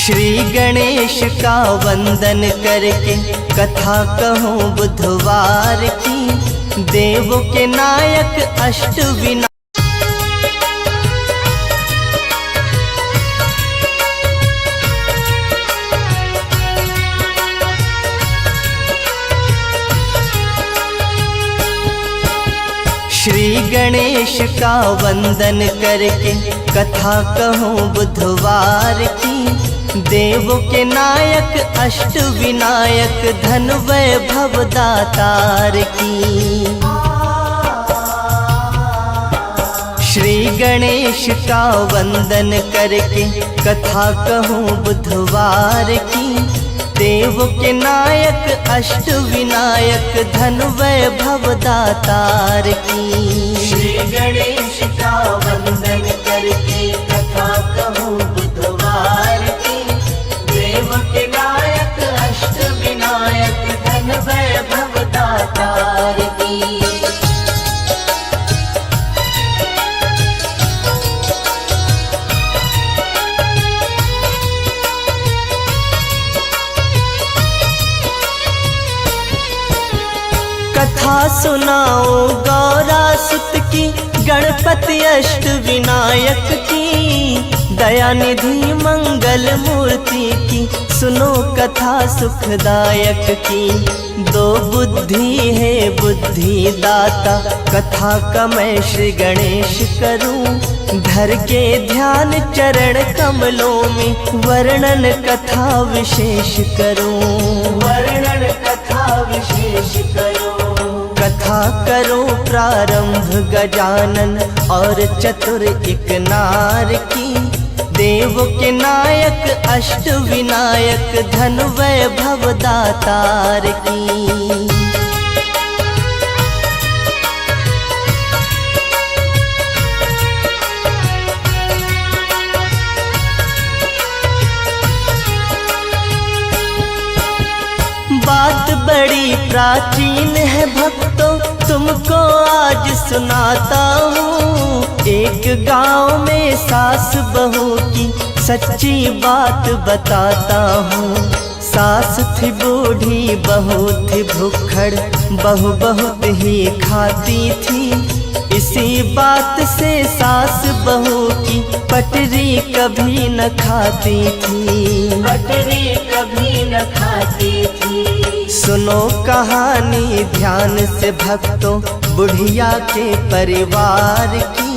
श्री गणेश का वंदन करके कथा कहूँ बुधवार की। देवों के नायक अष्टविनायक श्री गणेश का वंदन करके कथा कहूँ बुधवार की। देवों के नायक अष्टविनायक धन वैभव दातार की। श्री गणेश का वंदन करके कथा कहूँ बुधवार की। देवों के नायक अष्टविनायक धन वैभव दातार की। श्री गणेश का वंदन करके कथा कहूँ बुधवार की। देवों के नायक अष्टविनायक धन वैभव दातार की। कथा सुनाओ गौरा सुत की, गणपति अष्टविनायक की। दयानिधि मंगल मूर्ति की, सुनो कथा सुखदायक की। दो बुद्धि है बुद्धि दाता, कथा का मैं श्री गणेश करूं। धर के ध्यान चरण कमलों में, वर्णन कथा विशेष करूं। वर्णन कथा विशेष करूं। कथा करो प्रारंभ गजानन और चतुर एक नार की। देवों के नायक अष्टविनायक धन वैभव दातार की। बात बड़ी प्राचीन है भक्तों, तुमको आज सुनाता हूँ। एक गांव में सास बहू की सच्ची बात बताता हूँ। सास थी बूढ़ी, बहू थी भुक्खड़, बहू बहुत ही खाती थी। इसी बात से सास बहू की पटरी कभी न खाती थी। पटरी कभी न खाती थी। सुनो कहानी ध्यान से भक्तों, बुढ़िया के परिवार की।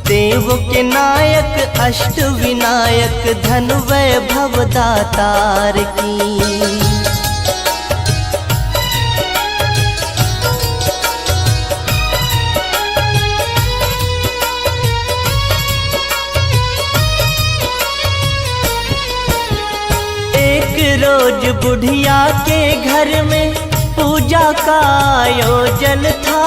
देवों के नायक अष्टविनायक धन वैभव दातार की। रोज बुढ़िया के घर में पूजा का आयोजन था।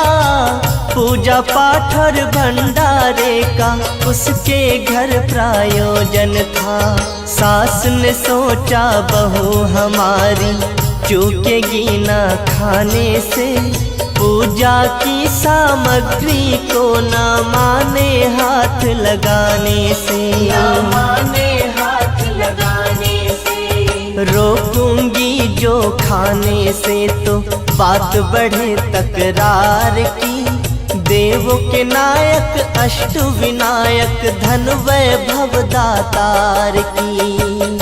पूजा पाठ और भंडारे का उसके घर प्रायोजन था। सास ने सोचा बहू हमारी चूकेगी न खाने से। पूजा की सामग्री को न माने हाथ लगाने से। न माने हाथ लगाने से। रोकूंगी जो खाने से तो बात बढ़े तकरार की। देवों के नायक अष्टविनायक धन वैभव दातार की।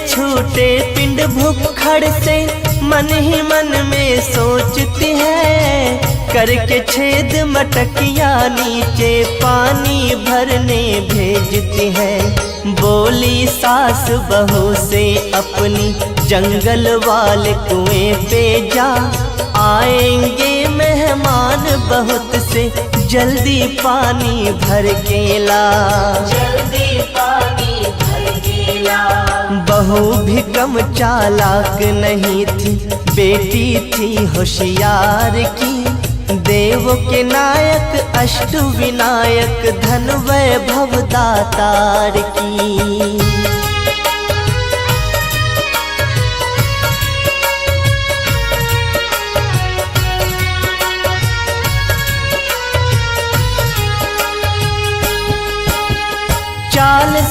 छूटे पिंड भुक्खड़ से मन ही मन में सोचती है। करके छेद मटकिया नीचे पानी भरने भेजती है। बोली सास बहू से अपनी, जंगल वाले कुएं पे जा। आएंगे मेहमान बहुत से, जल्दी पानी भर के ला। जल्दी पानी भर के ला। बहू भी कम चालाक नहीं थी, बेटी थी होशियार की। देवों के नायक अष्टविनायक धन वैभव दातार की।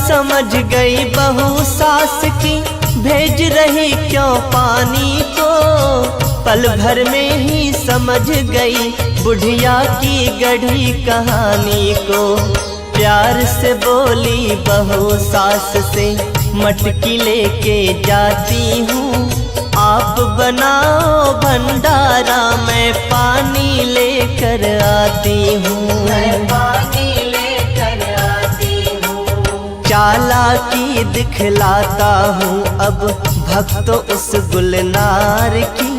समझ गई बहू सास की, भेज रही क्यों पानी को। पल भर में ही समझ गई बुढ़िया की गढ़ी कहानी को। प्यार से बोली बहू सास से, मटकी लेके जाती हूँ, आप बनाओ भंडारा, मैं पानी लेकर आती हूँ। चालाकी दिखलाता हूँ अब भक्तों उस गुलनार की।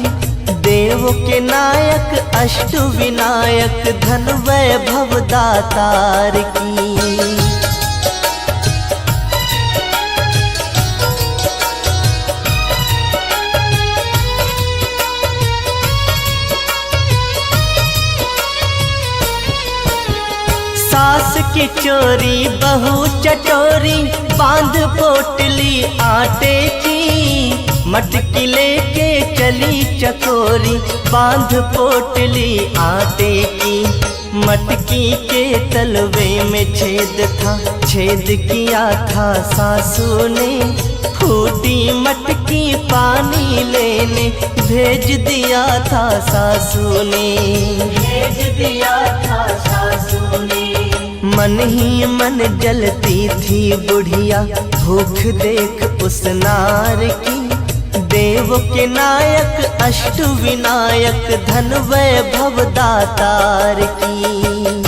देव के नायक अष्ट विनायक, धन वैभव दातार की। सास की चोरी बहू चटोरी, बांध पोटली आटे की। मटकी लेके चली चकोरी, बांध पोटली आटे की। मटकी के तलवे में छेद था, छेद किया था सासू ने। फूटी मटकी पानी लेने, भेज दिया था सासू ने। मन ही मन जलती थी बुढ़िया, भूख देख उस नार की। देव के नायक अष्ट विनायक, धन वैभव दातार की।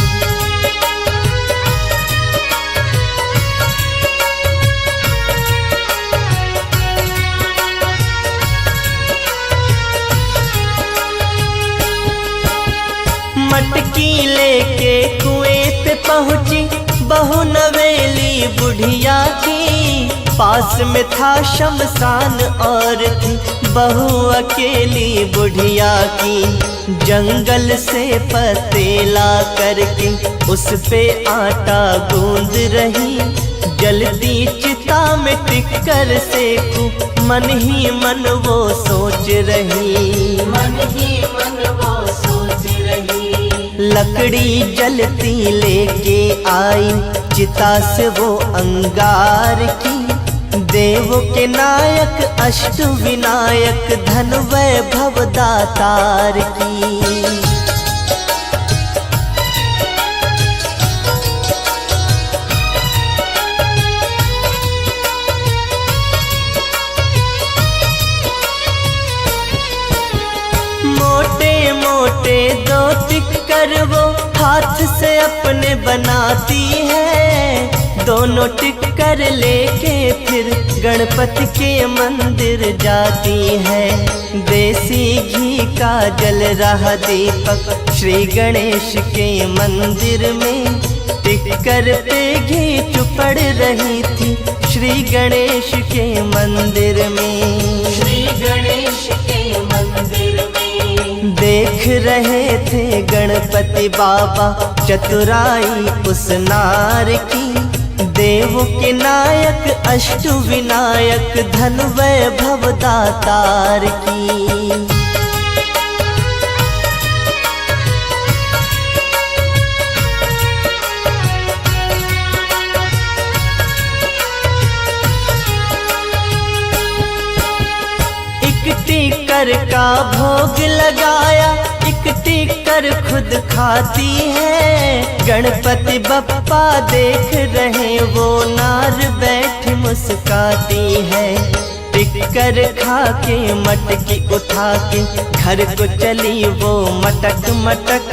मटकी लेके कुएं पे पहुंची बहू नवेली बुढ़िया की। पास में था शमशान और थी बहू अकेली बुढ़िया की। जंगल से पतेला करके उस पे आटा गूंद रही। जल्दी चिता में टिक्कर सेकूं, मन ही मन वो सोच रही। लकड़ी जलती लेके आई, चिता से वो अंगार की। देव के नायक अष्ट विनायक, धन वैभव दातार की। मोटे मोटे दो टिक्कर वो हाथ से अपने बनाती है। दोनों टिक्कर लेके फिर गणपति के मंदिर जाती है। देसी घी का जल रहा दीपक श्री गणेश के मंदिर में। टिक्कर पे घी चुपड़ रही थी श्री गणेश के मंदिर में। श्री गणेश के मंदिर में देख रहे थे गणपति बाबा चतुराई उस नार की। देव के नायक अष्ट विनायक, धन वैभव दातार की। टिक्कर का भोग लगाया, एक टिक्कर खुद खाती है। गणपति बप्पा देख रहे वो नार बैठ मुस्काती है। टिक्कर खा के मटकी उठा के घर को चली वो मटक मटक।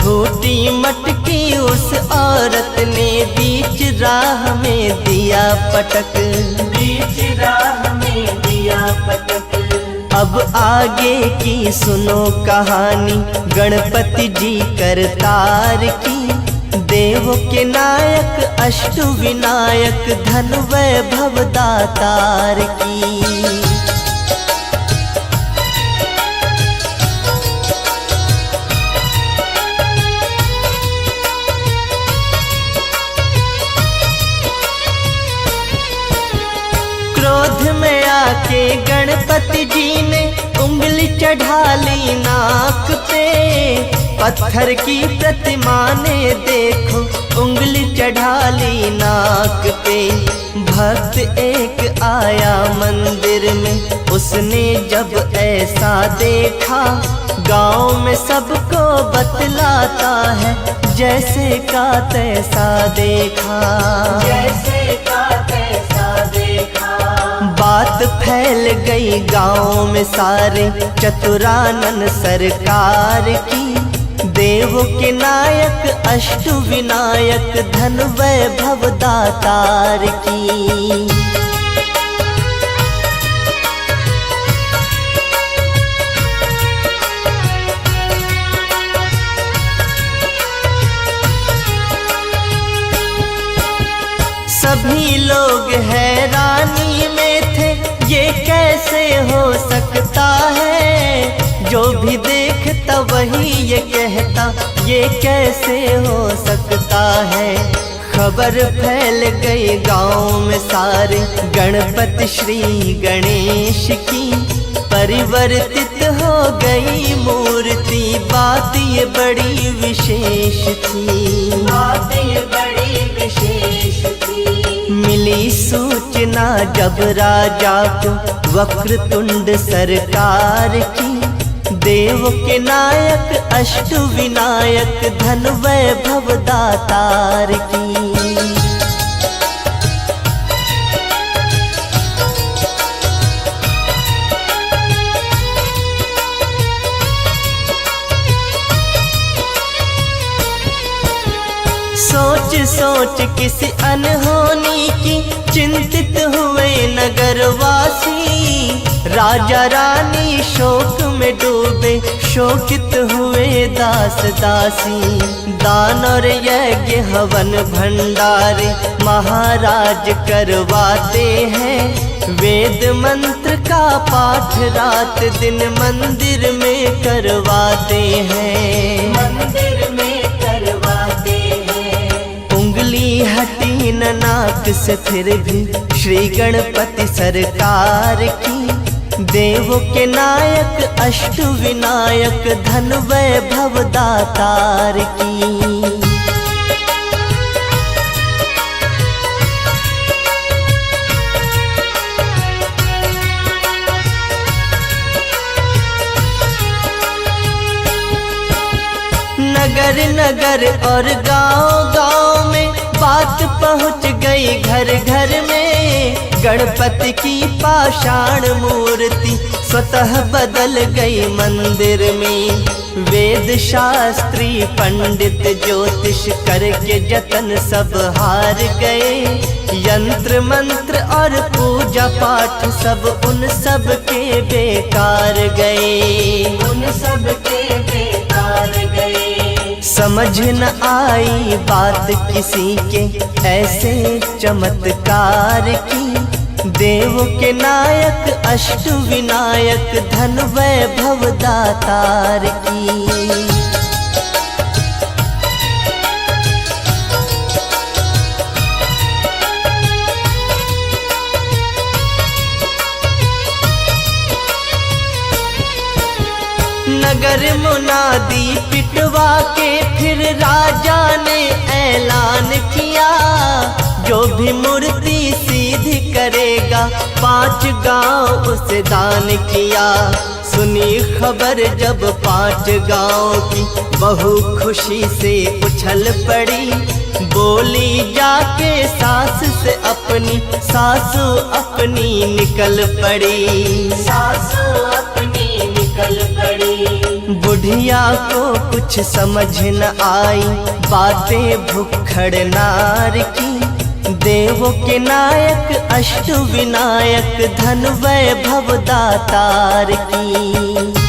फूटी मटकी उस औरत ने बीच राह में दिया पटक। बीच राह में दिया पटक। अब आगे की सुनो कहानी गणपति जी करतार की। देव के नायक अष्ट विनायक, धन वैभव दातार की। क्रोध में आके गणपति जी ने उंगली चढ़ा ली नाक पे। पत्थर की प्रतिमा ने देखो उंगली चढ़ा ली नाक पे। भक्त एक आया मंदिर में, उसने जब ऐसा देखा, गांव में सबको बतलाता है, जैसे का तैसा देखा, जैसे का तैसा देखा। बात फैल गई गांव में सारे चतुरानन सरकार की, देव के नायक अष्ट विनायक धन वैभव दातार की। सभी लोग हैरानी में थे, ये कैसे हो सकता है, जो भी देखता वही ये कहता, ये कैसे हो सकता है। खबर फैल गई गांव में सारे गणपति श्री गणेश की, परिवर्तित हो गई मूर्ति, बात ये बड़ी विशेष थी, बात ये बड़ी विशेष थी। मिली सूचना जब राजा को वक्रतुंड सरकार की, देव के नायक अष्ट विनायक धन वैभव दातार की। सोच सोच किसी अनहोनी की चिंतित हुए नगरवासी, राजा रानी शोक में डूबे, शोकित हुए दास दासी। दान और यज्ञ हवन भंडारे महाराज करवाते हैं, वेद मंत्र का पाठ रात दिन मंदिर में करवाते हैं, मंदिर में करवाते हैं। उंगली हटी न नाक से फिर भी श्री गणपति सरकार की, देव के नायक अष्ट विनायक धन वैभव दातार की। नगर नगर और गांव गांव में बात पहुंच गई घर घर में, गणपति की पाषाण मूर्ति स्वतः बदल गई मंदिर में। वेद शास्त्री पंडित ज्योतिष करके जतन सब हार गए, यंत्र मंत्र और पूजा पाठ सब उन सब के बेकार गए, उन सब के बेकार गए। समझ न आई बात किसी के ऐसे चमत्कार की, देव के नायक अष्ट विनायक धन वैभव दातार की। नगर मुनादी पिटवा के फिर राजा ने ऐलान किया, जो भी मूर्ति सीधी करेगा 5 गांव उसे दान किया। सुनी खबर जब 5 गांव की, बहु खुशी से उछल पड़ी, बोली जाके सास से अपनी, सासू अपनी निकल पड़ी, सासू अपनी निकल पड़ी। बुढ़िया को कुछ समझ न आई बातें भुक्खड़ नार की, देव के नायक अष्ट विनायक धन वैभव दातार की।